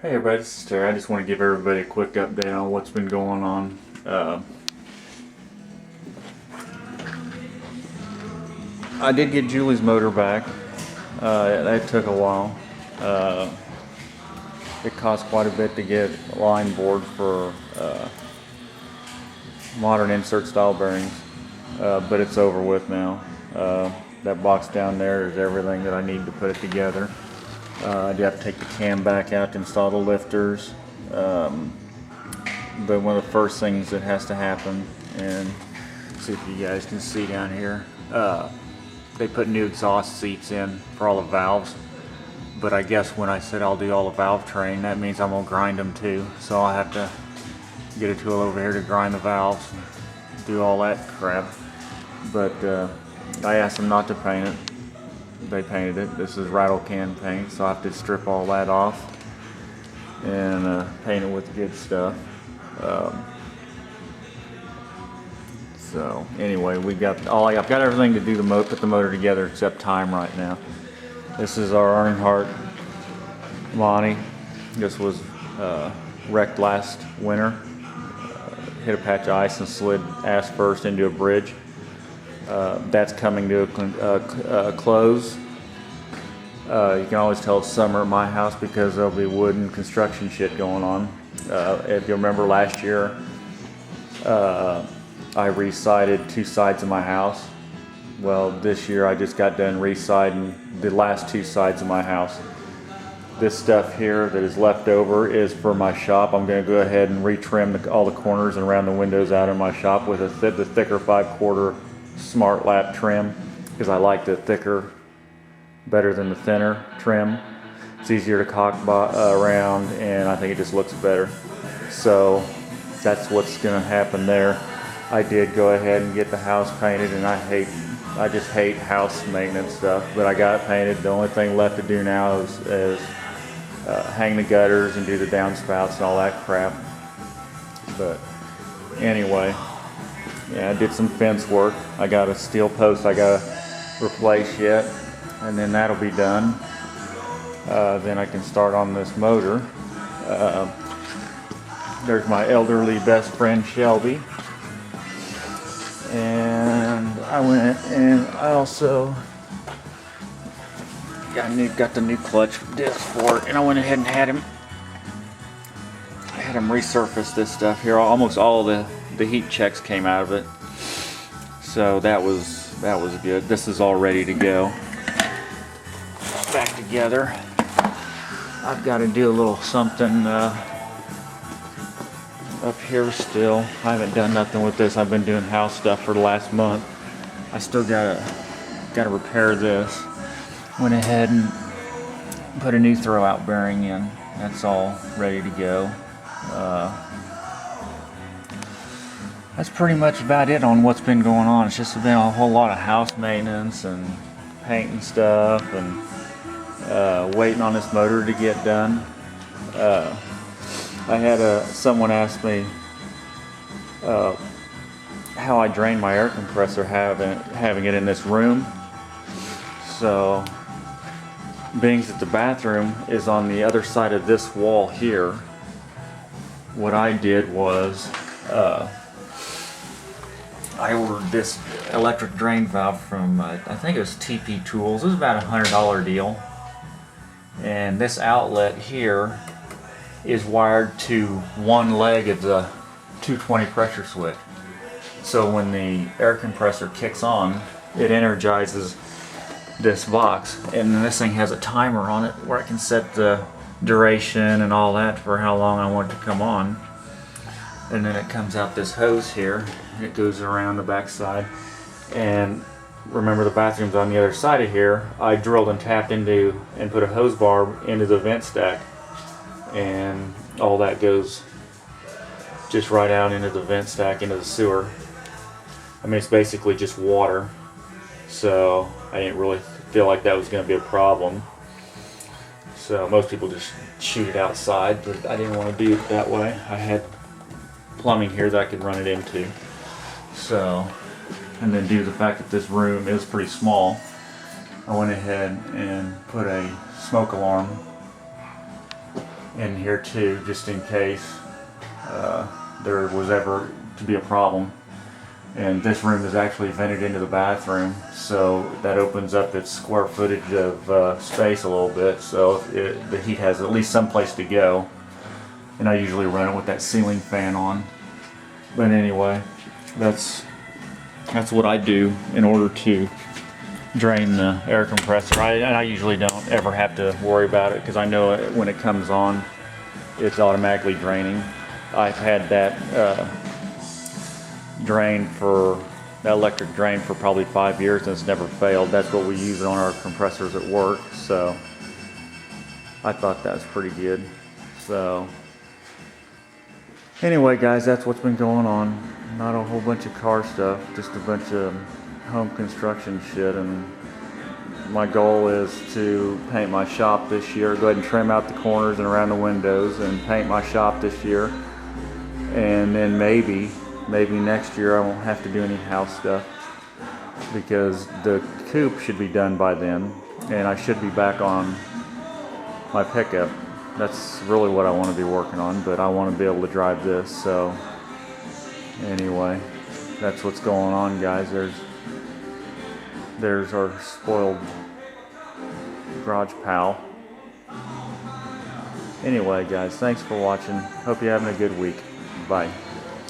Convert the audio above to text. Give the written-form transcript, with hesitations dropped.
Hey everybody, this is Terry. I just want to give everybody a quick update on what's been going on. I did get Julie's motor back. That took a while. It cost quite a bit to get a line board for modern insert style bearings, but it's over with now. That box down there is everything that I need to put it together. I do have to take the cam back out to install the lifters. But one of the first things that has to happen, and see if you guys can see down here, they put new exhaust seats in for all the valves. But I guess when I said I'll do all the valve train, that means I'm gonna grind them too. So I'll have to get a tool over here to grind the valves and do all that crap. But I asked them not to paint it. They painted it. This is rattle can paint, so I have to strip all that off and paint it with good stuff. So anyway, I've got everything to do put the motor together except time right now. This is our Earnhardt Lonnie. This was wrecked last winter. Hit a patch of ice and slid ass first into a bridge. That's coming to a close. You can always tell it's summer at my house because there'll be wood and construction shit going on. If you remember last year, I re-sided 2 sides of my house. Well, this year I just got done re-siding the last 2 sides of my house. This stuff here that is left over is for my shop. I'm going to go ahead and retrim all the corners and round the windows out in my shop with the thicker 5/4 Smart Lap trim, because I like the thicker better than the thinner trim. It's easier to caulk around, and I think it just looks better. So that's what's going to happen there. I did go ahead and get the house painted, and I just hate house maintenance stuff, but I got it painted. The only thing left to do now is hang the gutters and do the downspouts and all that crap. But anyway, yeah, I did some fence work. I got a steel post I got to replace yet, and then that'll be done. Then I can start on this motor. There's my elderly best friend Shelby. And I went and I also got the new clutch disc for it, and I went ahead and had him resurface this stuff here. Almost all the heat checks came out of it, so that was good. This is all ready to go back together. I've got to do a little something up here still. I haven't done nothing with this. I've been doing house stuff for the last month. I still gotta repair this. Went ahead and put a new throwout bearing in. That's all ready to go. That's pretty much about it on what's been going on. It's just been a whole lot of house maintenance and painting stuff and waiting on this motor to get done. I had someone ask me how I drain my air compressor having it in this room. So, being that the bathroom is on the other side of this wall here, what I did was I ordered this electric drain valve from I think it was TP Tools. It was about $100 deal, and this outlet here is wired to one leg of the 220 pressure switch. So when the air compressor kicks on, it energizes this box, and then this thing has a timer on it where I can set the duration and all that for how long I want it to come on. And then it comes out this hose here, and it goes around the back side. And remember, the bathroom's on the other side of here. I drilled and tapped into and put a hose barb into the vent stack, and all that goes just right out into the vent stack, into the sewer. I mean, it's basically just water, so I didn't really feel like that was going to be a problem. So most people just shoot it outside, but I didn't want to do it that way. I had plumbing here that I could run it into. So, and then due to the fact that this room is pretty small, I went ahead and put a smoke alarm in here too, just in case there was ever to be a problem. And this room is actually vented into the bathroom, so that opens up its square footage of space a little bit, so the heat has at least some place to go. And I usually run it with that ceiling fan on. But anyway, that's what I do in order to drain the air compressor. I usually don't ever have to worry about it because I know when it comes on, it's automatically draining. I've had that that electric drain for probably 5 years and it's never failed. That's what we use on our compressors at work, so I thought that was pretty good. So anyway guys, that's what's been going on. Not a whole bunch of car stuff, just a bunch of home construction shit, and my goal is to paint my shop this year. Go ahead and trim out the corners and around the windows and paint my shop this year, and then maybe next year I won't have to do any house stuff because the coupe should be done by then and I should be back on my pickup. That's really what I want to be working on, but I want to be able to drive this. So anyway, that's what's going on, guys. There's our spoiled garage pal. Anyway guys, thanks for watching. Hope you're having a good week. Bye.